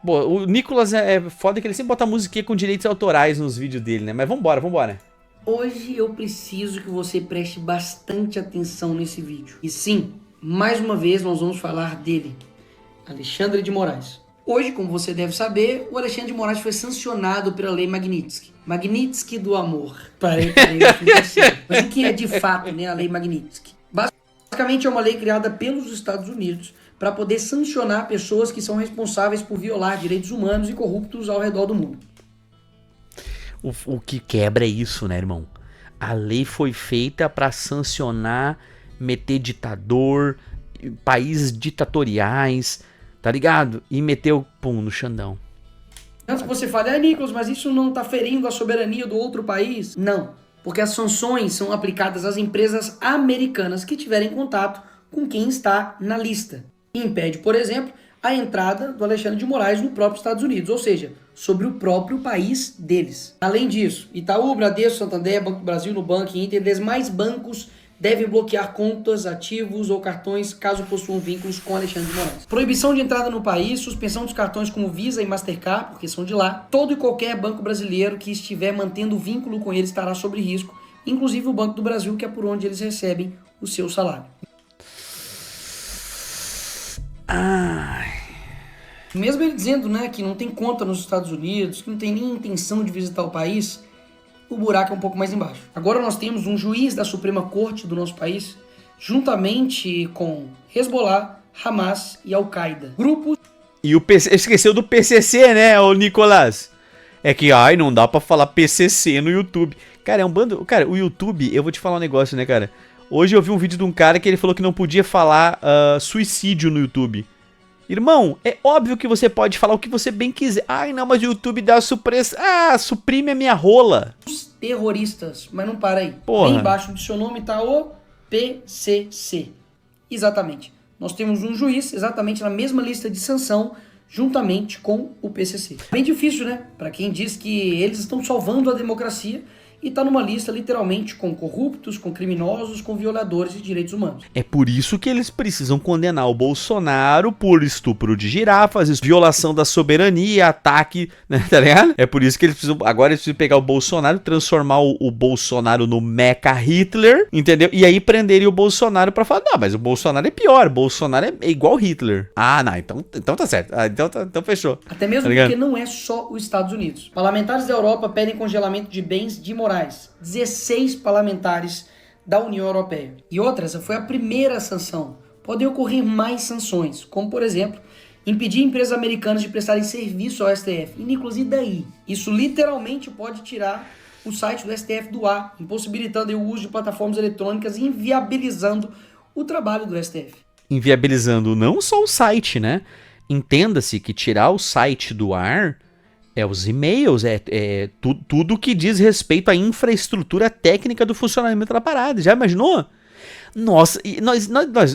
Bom, o Nicolas é foda que ele sempre bota musiquinha com direitos autorais nos vídeos dele, né? Mas vambora, vambora. Hoje eu preciso que você preste bastante atenção nesse vídeo. E sim, mais uma vez nós vamos falar dele, Alexandre de Moraes. Hoje, como você deve saber, o Alexandre de Moraes foi sancionado pela Lei Magnitsky. Magnitsky do amor. Parei, mas o que é de fato, né, a Lei Magnitsky? Basicamente é uma lei criada pelos Estados Unidos para poder sancionar pessoas que são responsáveis por violar direitos humanos e corruptos ao redor do mundo. O que quebra é isso, né, irmão? A lei foi feita pra sancionar, meter ditador, países ditatoriais, tá ligado? E meter o pum no Xandão. Antes que você fale, Nicolas, mas isso não tá ferindo a soberania do outro país? Não, porque as sanções são aplicadas às empresas americanas que tiverem contato com quem está na lista. E impede, por exemplo, a entrada do Alexandre de Moraes no próprio Estados Unidos, ou seja, sobre o próprio país deles. Além disso, Itaú, Bradesco, Santander, Banco do Brasil, Nubank e Inter, demais bancos devem bloquear contas, ativos ou cartões caso possuam vínculos com Alexandre de Moraes. Proibição de entrada no país, suspensão dos cartões como Visa e Mastercard, porque são de lá. Todo e qualquer banco brasileiro que estiver mantendo vínculo com ele estará sob risco, inclusive o Banco do Brasil, que é por onde eles recebem o seu salário. Ai. Mesmo ele dizendo, né, que não tem conta nos Estados Unidos, que não tem nem intenção de visitar o país, o buraco é um pouco mais embaixo. Agora nós temos um juiz da Suprema Corte do nosso país, juntamente com Hezbollah, Hamas e Al-Qaeda. Grupos... E o PC, esqueceu do PCC, né, ô Nicolas? É que, não dá pra falar PCC no YouTube. Cara, é um bando... Cara, o YouTube, eu vou te falar um negócio, né, cara? Hoje eu vi um vídeo de um cara que ele falou que não podia falar suicídio no YouTube. Irmão, é óbvio que você pode falar o que você bem quiser. Ai, não, mas o YouTube dá supressão. Suprime a minha rola. Terroristas, mas não para aí. Porra. Bem embaixo do seu nome tá o PCC. Exatamente. Nós temos um juiz exatamente na mesma lista de sanção, juntamente com o PCC. Bem difícil, né? Para quem diz que eles estão salvando a democracia e tá numa lista literalmente com corruptos, com criminosos, com violadores de direitos humanos. É por isso que eles precisam condenar o Bolsonaro por estupro de girafas, violação da soberania, ataque, né, tá ligado? É por isso que eles precisam, agora eles precisam pegar o Bolsonaro, transformar o Bolsonaro no Mecha Hitler, entendeu? E aí prenderem o Bolsonaro pra falar, não, mas o Bolsonaro é pior, o Bolsonaro é igual Hitler. Não, então tá certo, então fechou. Até mesmo tá porque não é só os Estados Unidos. Parlamentares da Europa pedem congelamento de bens de Moraes. 16 parlamentares da União Europeia. E outra, essa foi a primeira sanção. Podem ocorrer mais sanções, como por exemplo, impedir empresas americanas de prestarem serviço ao STF. E Nicolas, e daí? Isso literalmente pode tirar o site do STF do ar, impossibilitando o uso de plataformas eletrônicas e inviabilizando o trabalho do STF. Inviabilizando não só o site, né? Entenda-se que tirar o site do ar é os e-mails, tudo que diz respeito à infraestrutura técnica do funcionamento da parada. Já imaginou? Nossa, e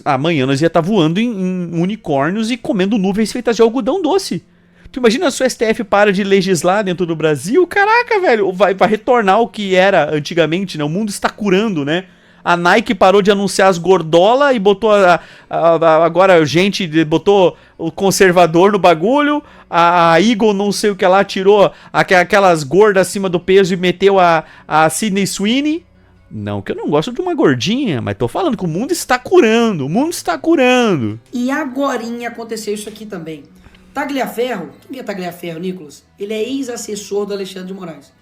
amanhã nós ia estar voando em unicórnios e comendo nuvens feitas de algodão doce. Tu imagina se o STF para de legislar dentro do Brasil? Caraca, velho, vai retornar o que era antigamente, né? O mundo está curando, né? A Nike parou de anunciar as gordola e botou agora gente botou o conservador no bagulho. A Eagle não sei o que lá tirou aquelas gordas acima do peso e meteu a Sydney Sweeney. Não que eu não gosto de uma gordinha, mas tô falando que o mundo está curando. O mundo está curando. E agorinha aconteceu isso aqui também. Tagliaferro, quem é Tagliaferro, Nicolas? Ele é ex-assessor do Alexandre de Moraes.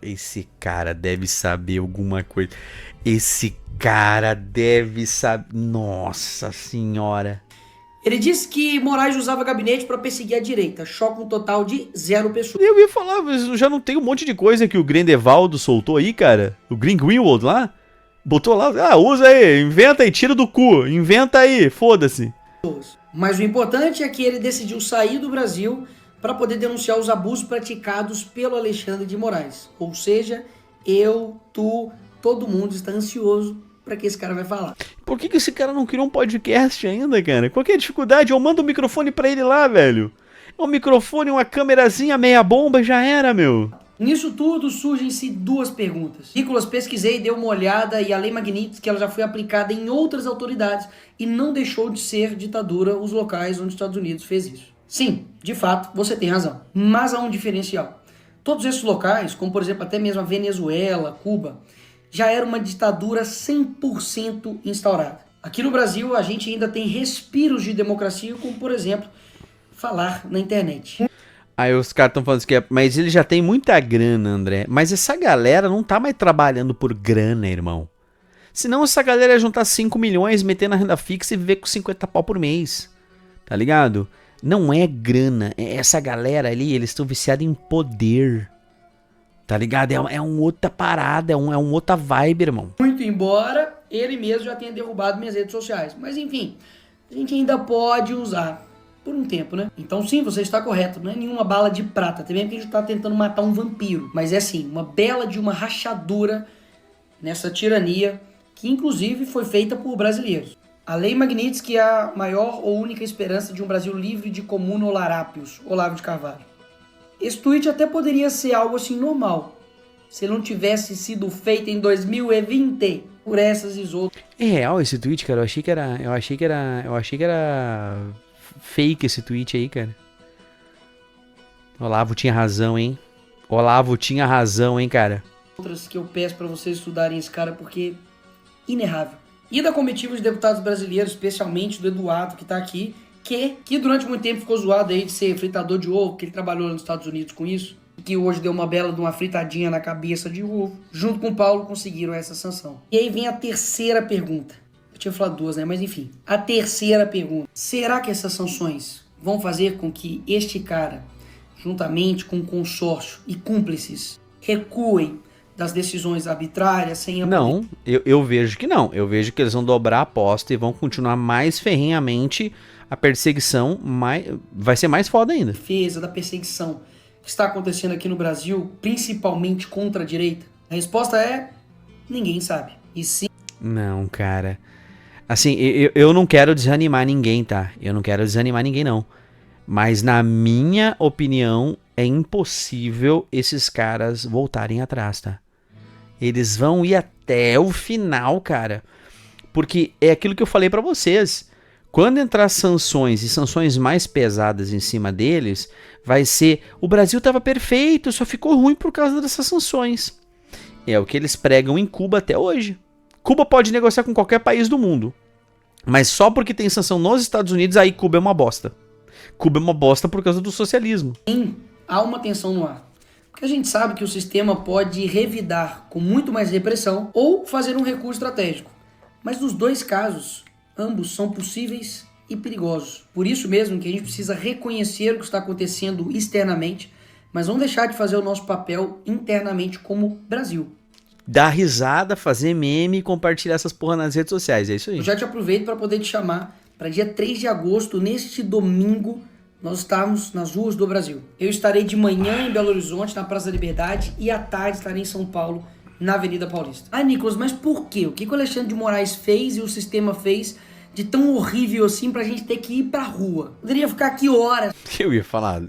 Esse cara deve saber alguma coisa. Esse cara deve saber. Nossa senhora. Ele disse que Moraes usava gabinete para perseguir a direita. Choca um total de 0 pessoas. Eu ia falar, mas já não tem um monte de coisa que o Grindelwald soltou aí, cara? O Greenwald lá? Botou lá, usa aí, inventa aí, tira do cu, inventa aí, foda-se. Mas o importante é que ele decidiu sair do Brasil para poder denunciar os abusos praticados pelo Alexandre de Moraes. Ou seja, eu, tu, todo mundo está ansioso para que esse cara vai falar. Por que esse cara não criou um podcast ainda, cara? Qual que é a dificuldade? Eu mando o microfone pra ele lá, velho. Um microfone, uma câmerazinha, meia bomba, já era, meu. Nisso tudo surgem-se 2 perguntas. Nicolas, pesquisei, dei uma olhada e a Lei Magnitsky ela já foi aplicada em outras autoridades e não deixou de ser ditadura os locais onde os Estados Unidos fez isso. Sim, de fato, você tem razão. Mas há um diferencial. Todos esses locais, como por exemplo até mesmo a Venezuela, Cuba, já era uma ditadura 100% instaurada. Aqui no Brasil a gente ainda tem respiros de democracia, como por exemplo, falar na internet. Aí os caras estão falando que mas ele já tem muita grana, André. Mas essa galera não tá mais trabalhando por grana, irmão. Senão essa galera ia juntar 5 milhões, meter na renda fixa e viver com 50 pau por mês. Tá ligado? Não é grana. Essa galera ali, eles estão viciados em poder. Tá ligado? É uma outra parada, é uma outra vibe, irmão. Muito embora ele mesmo já tenha derrubado minhas redes sociais. Mas enfim, a gente ainda pode usar por um tempo, né? Então sim, você está correto. Não é nenhuma bala de prata. Também porque a gente está tentando matar um vampiro. Mas é sim, uma bela de uma rachadura nessa tirania que inclusive foi feita por brasileiros. A Lei Magnitsky é a maior ou única esperança de um Brasil livre de comuna ou larápios, Olavo de Carvalho. Esse tweet até poderia ser algo assim normal, se ele não tivesse sido feito em 2020 por essas e outras. É real esse tweet, cara? Eu achei que era fake esse tweet aí, cara. Olavo tinha razão, hein? Cara. Outras que eu peço para vocês estudarem esse cara porque inerrável. E da comitiva de deputados brasileiros, especialmente do Eduardo, que tá aqui, que durante muito tempo ficou zoado aí de ser fritador de ovo, que ele trabalhou nos Estados Unidos com isso, que hoje deu uma bela de uma fritadinha na cabeça de ovo. Junto com o Paulo conseguiram essa sanção. E aí vem a terceira pergunta. Eu tinha falado duas, né? Mas enfim. A terceira pergunta. Será que essas sanções vão fazer com que este cara, juntamente com o consórcio e cúmplices, recuem das decisões arbitrárias, sem... Não, eu vejo que não. Eu vejo que eles vão dobrar a aposta e vão continuar mais ferrenhamente a perseguição. Vai ser mais foda ainda. Defesa da perseguição que está acontecendo aqui no Brasil, principalmente contra a direita. A resposta é... ninguém sabe. E sim... Não, cara. Assim, eu não quero desanimar ninguém, tá? Eu não quero desanimar ninguém, não. Mas na minha opinião, é impossível esses caras voltarem atrás, tá? Eles vão ir até o final, cara. Porque é aquilo que eu falei pra vocês. Quando entrar sanções e sanções mais pesadas em cima deles, vai ser... O Brasil tava perfeito, só ficou ruim por causa dessas sanções. É o que eles pregam em Cuba até hoje. Cuba pode negociar com qualquer país do mundo. Mas só porque tem sanção nos Estados Unidos, aí Cuba é uma bosta. Cuba é uma bosta por causa do socialismo. Sim, há uma tensão no ar. Porque a gente sabe que o sistema pode revidar com muito mais repressão ou fazer um recuo estratégico. Mas nos dois casos, ambos são possíveis e perigosos. Por isso mesmo que a gente precisa reconhecer o que está acontecendo externamente, mas não deixar de fazer o nosso papel internamente como Brasil. Dar risada, fazer meme e compartilhar essas porra nas redes sociais, é isso aí. Eu já te aproveito para poder te chamar para dia 3 de agosto, neste domingo, nós estamos nas ruas do Brasil. Eu estarei de manhã em Belo Horizonte, na Praça da Liberdade, e à tarde estarei em São Paulo, na Avenida Paulista. Ah, Nicolas, mas por quê? O que o Alexandre de Moraes fez e o sistema fez de tão horrível assim pra gente ter que ir pra rua? Poderia ficar aqui horas. Eu ia falar...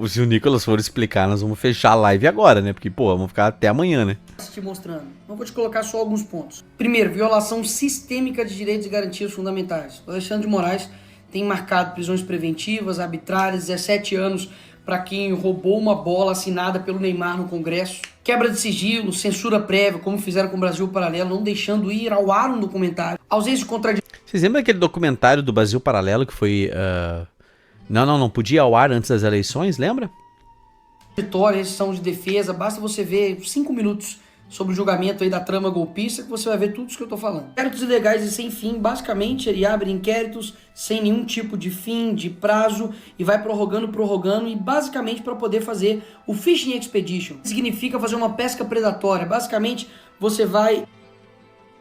Se o Nicolas for explicar, nós vamos fechar a live agora, né? Porque, pô, vamos ficar até amanhã, né? Te mostrando. Eu vou te colocar só alguns pontos. Primeiro, violação sistêmica de direitos e garantias fundamentais. O Alexandre de Moraes tem marcado prisões preventivas, arbitrárias, 17 anos para quem roubou uma bola assinada pelo Neymar no Congresso. Quebra de sigilo, censura prévia, como fizeram com o Brasil Paralelo, não deixando ir ao ar um documentário. Ausência de contradição. Vocês lembram daquele documentário do Brasil Paralelo que foi... Não podia ir ao ar antes das eleições, lembra? Restrição de defesa, basta você ver 5 minutos sobre o julgamento aí da trama golpista que você vai ver tudo isso que eu tô falando. Inquéritos ilegais e sem fim, basicamente ele abre inquéritos sem nenhum tipo de fim, de prazo e vai prorrogando e basicamente para poder fazer o Fishing Expedition. Significa fazer uma pesca predatória, basicamente você vai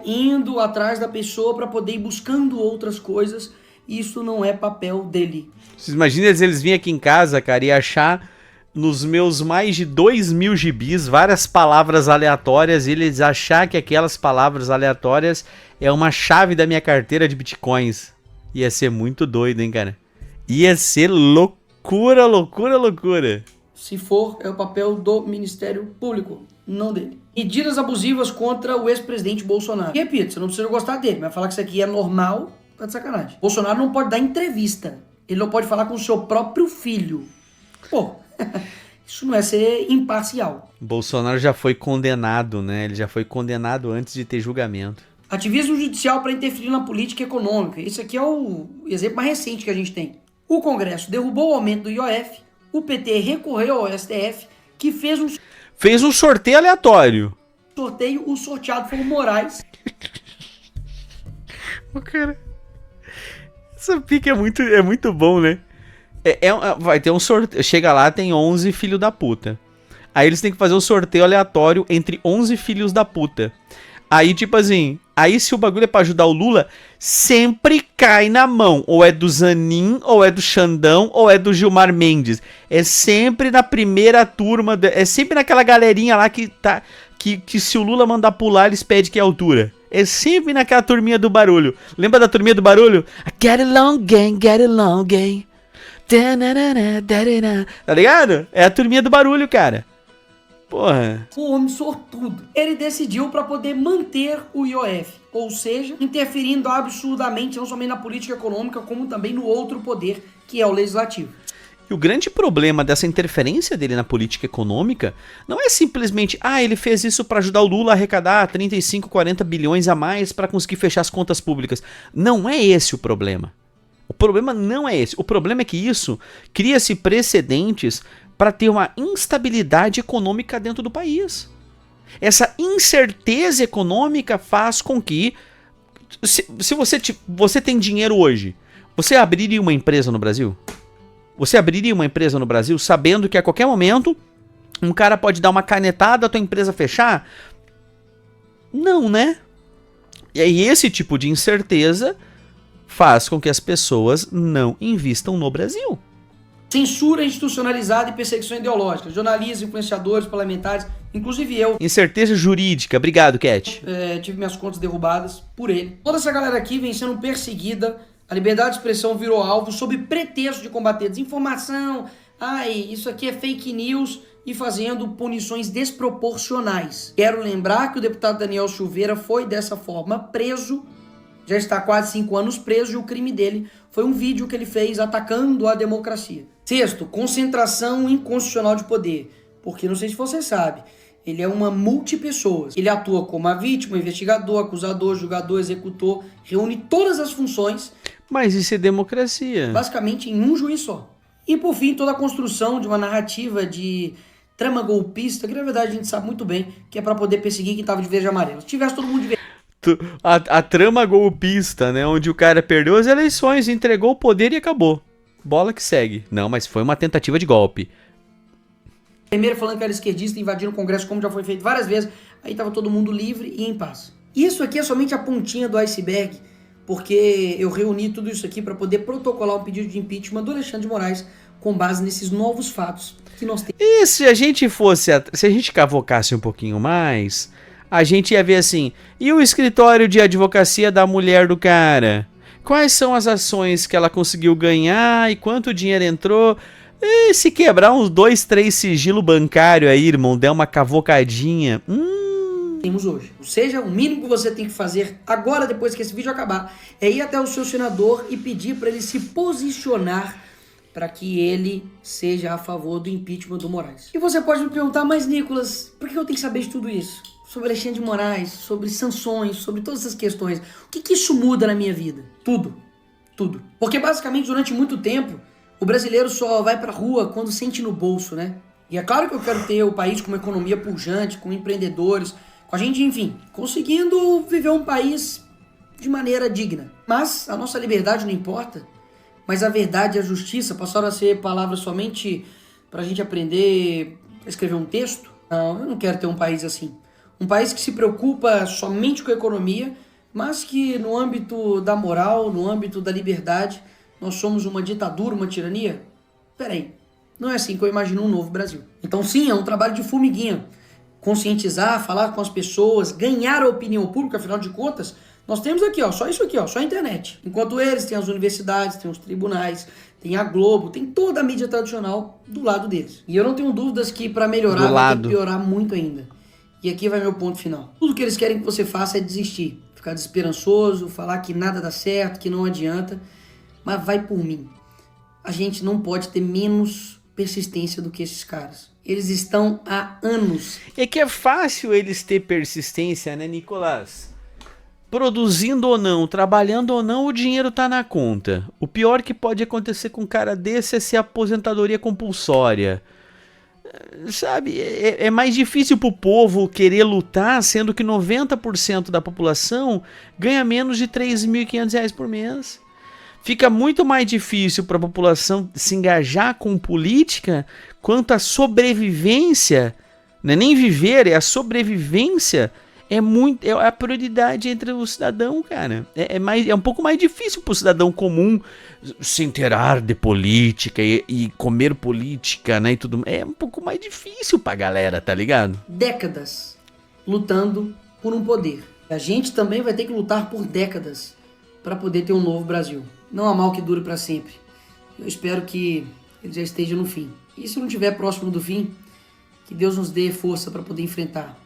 indo atrás da pessoa para poder ir buscando outras coisas. Isso não é papel dele. Vocês imaginam eles virem aqui em casa, cara, e achar nos meus mais de 2.000 gibis várias palavras aleatórias e eles achar que aquelas palavras aleatórias é uma chave da minha carteira de bitcoins. Ia ser muito doido, hein, cara? Ia ser loucura. Se for, é o papel do Ministério Público, não dele. Medidas abusivas contra o ex-presidente Bolsonaro. E repito, você não precisa gostar dele, mas falar que isso aqui é normal... tá de sacanagem. Bolsonaro não pode dar entrevista. Ele não pode falar com o seu próprio filho. Pô, isso não é ser imparcial. Bolsonaro já foi condenado, né? Ele já foi condenado antes de ter julgamento. Ativismo judicial para interferir na política econômica. Esse aqui é o exemplo mais recente que a gente tem. O Congresso derrubou o aumento do IOF, o PT recorreu ao STF, que fez um sorteio aleatório. Sorteio, o sorteado foi o Moraes. Cara, essa pica é muito bom, né? Vai ter um sorteio. Chega lá, tem 11 filhos da puta. Aí eles têm que fazer um sorteio aleatório entre 11 filhos da puta. Aí, tipo assim, aí se o bagulho é pra ajudar o Lula, sempre cai na mão. Ou é do Zanin, ou é do Xandão, ou é do Gilmar Mendes. É sempre na primeira turma, é sempre naquela galerinha lá que tá... Que se o Lula mandar pular, eles pedem que é altura. É sempre naquela turminha do barulho. Lembra da turminha do barulho? Get along, gang, get along, gang. Tá ligado? É a turminha do barulho, cara. Porra. Um homem sortudo. Ele decidiu para poder manter o IOF. Ou seja, interferindo absurdamente não somente na política econômica, como também no outro poder, que é o legislativo. E o grande problema dessa interferência dele na política econômica não é simplesmente, ele fez isso para ajudar o Lula a arrecadar 35, 40 bilhões a mais para conseguir fechar as contas públicas. Não é esse o problema. O problema não é esse. O problema é que isso cria-se precedentes para ter uma instabilidade econômica dentro do país. Essa incerteza econômica faz com que, se você tem dinheiro hoje, você abriria uma empresa no Brasil? Você abriria uma empresa no Brasil sabendo que a qualquer momento um cara pode dar uma canetada, a tua empresa fechar? Não, né? E aí esse tipo de incerteza faz com que as pessoas não invistam no Brasil. Censura institucionalizada e perseguição ideológica. Jornalistas, influenciadores, parlamentares, inclusive eu. Incerteza jurídica. Obrigado, Cat. Tive minhas contas derrubadas por ele. Toda essa galera aqui vem sendo perseguida. A liberdade de expressão virou alvo sob pretexto de combater desinformação. Isso aqui é fake news e fazendo punições desproporcionais. Quero lembrar que o deputado Daniel Silveira foi dessa forma preso. Já está há quase 5 anos preso e o crime dele foi um vídeo que ele fez atacando a democracia. Sexto, concentração inconstitucional de poder. Porque não sei se você sabe, ele é uma multipessoas. Ele atua como a vítima, investigador, acusador, julgador, executor, reúne todas as funções. Mas isso é democracia. Basicamente em um juiz só. E por fim, toda a construção de uma narrativa de trama golpista, que na verdade a gente sabe muito bem que é para poder perseguir quem tava de verde e amarelo. Se tivesse todo mundo de verde... A trama golpista, né? Onde o cara perdeu as eleições, entregou o poder e acabou. Bola que segue. Não, mas foi uma tentativa de golpe. Primeiro falando que era esquerdista, invadindo o Congresso, como já foi feito várias vezes. Aí tava todo mundo livre e em paz. Isso aqui é somente a pontinha do iceberg, porque eu reuni tudo isso aqui para poder protocolar um pedido de impeachment do Alexandre de Moraes com base nesses novos fatos que nós temos. E se a gente cavocasse um pouquinho mais, a gente ia ver assim, e o escritório de advocacia da mulher do cara? Quais são as ações que ela conseguiu ganhar e quanto dinheiro entrou? E se quebrar uns 2, 3 sigilo bancário aí, irmão, der uma cavocadinha... Temos hoje. Ou seja, o mínimo que você tem que fazer agora, depois que esse vídeo acabar, é ir até o seu senador e pedir para ele se posicionar para que ele seja a favor do impeachment do Moraes. E você pode me perguntar, mas Nicolas, por que eu tenho que saber de tudo isso? Sobre Alexandre de Moraes, sobre sanções, sobre todas essas questões. O que isso muda na minha vida? Tudo. Tudo. Porque basicamente durante muito tempo, o brasileiro só vai pra rua quando sente no bolso, né? E é claro que eu quero ter o país com uma economia pujante, com empreendedores, com a gente, enfim, conseguindo viver um país de maneira digna. Mas a nossa liberdade não importa. Mas a verdade e a justiça passaram a ser palavras somente pra gente aprender a escrever um texto? Não, eu não quero ter um país assim. Um país que se preocupa somente com a economia, mas que no âmbito da moral, no âmbito da liberdade, nós somos uma ditadura, uma tirania? Peraí, não é assim que eu imagino um novo Brasil. Então sim, é um trabalho de formiguinha. Conscientizar, falar com as pessoas, ganhar a opinião pública, afinal de contas, nós temos aqui, só isso aqui, só a internet. Enquanto eles têm as universidades, têm os tribunais, tem a Globo, tem toda a mídia tradicional do lado deles. E eu não tenho dúvidas que para melhorar vai ter que piorar muito ainda. E aqui vai meu ponto final. Tudo que eles querem que você faça é desistir, ficar desesperançoso, falar que nada dá certo, que não adianta, mas vai por mim. a gente não pode ter menos persistência do que esses caras. Eles estão há anos. É que é fácil eles ter persistência, né, Nicolas? Produzindo ou não, trabalhando ou não, o dinheiro tá na conta. O pior que pode acontecer com um cara desse é ser aposentadoria compulsória. Sabe, é mais difícil pro povo querer lutar, sendo que 90% da população ganha menos de R$3.500 por mês. Fica muito mais difícil para a população se engajar com política quanto a sobrevivência, não é nem viver, é a sobrevivência, é a prioridade entre o cidadão, cara. É um pouco mais difícil para o cidadão comum se inteirar de política e comer política, né, e tudo. É um pouco mais difícil pra galera, tá ligado? Décadas lutando por um poder. A gente também vai ter que lutar por décadas para poder ter um novo Brasil. Não há mal que dure para sempre. Eu espero que ele já esteja no fim. E se não estiver próximo do fim, que Deus nos dê força para poder enfrentar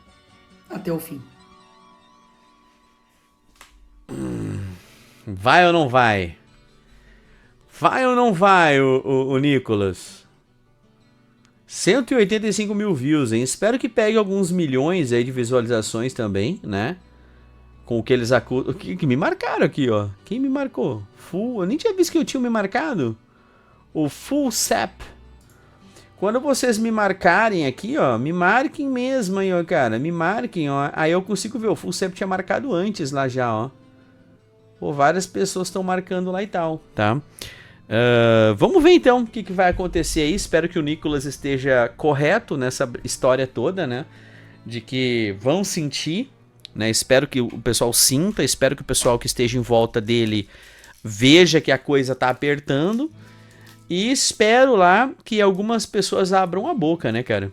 até o fim. Vai ou não vai? Vai ou não vai, o Nicolas? 185 mil views, hein? Espero que pegue alguns milhões aí de visualizações também, né? Com o que eles acusam. Que me marcaram aqui, ó. Quem me marcou? Full. Eu nem tinha visto que eu tinha me marcado. O Full Sap. Quando vocês me marcarem aqui, ó. Me marquem mesmo aí, ó, cara. Me marquem, ó. Aí eu consigo ver. O Full Sap tinha marcado antes lá já, ó. Pô, várias pessoas estão marcando lá e tal, tá? Vamos ver então o que vai acontecer aí. Espero que o Nicolas esteja correto nessa história toda, né? De que vão sentir, né? Espero que o pessoal sinta, espero que o pessoal que esteja em volta dele veja que a coisa tá apertando. E espero lá que algumas pessoas abram a boca, né, cara?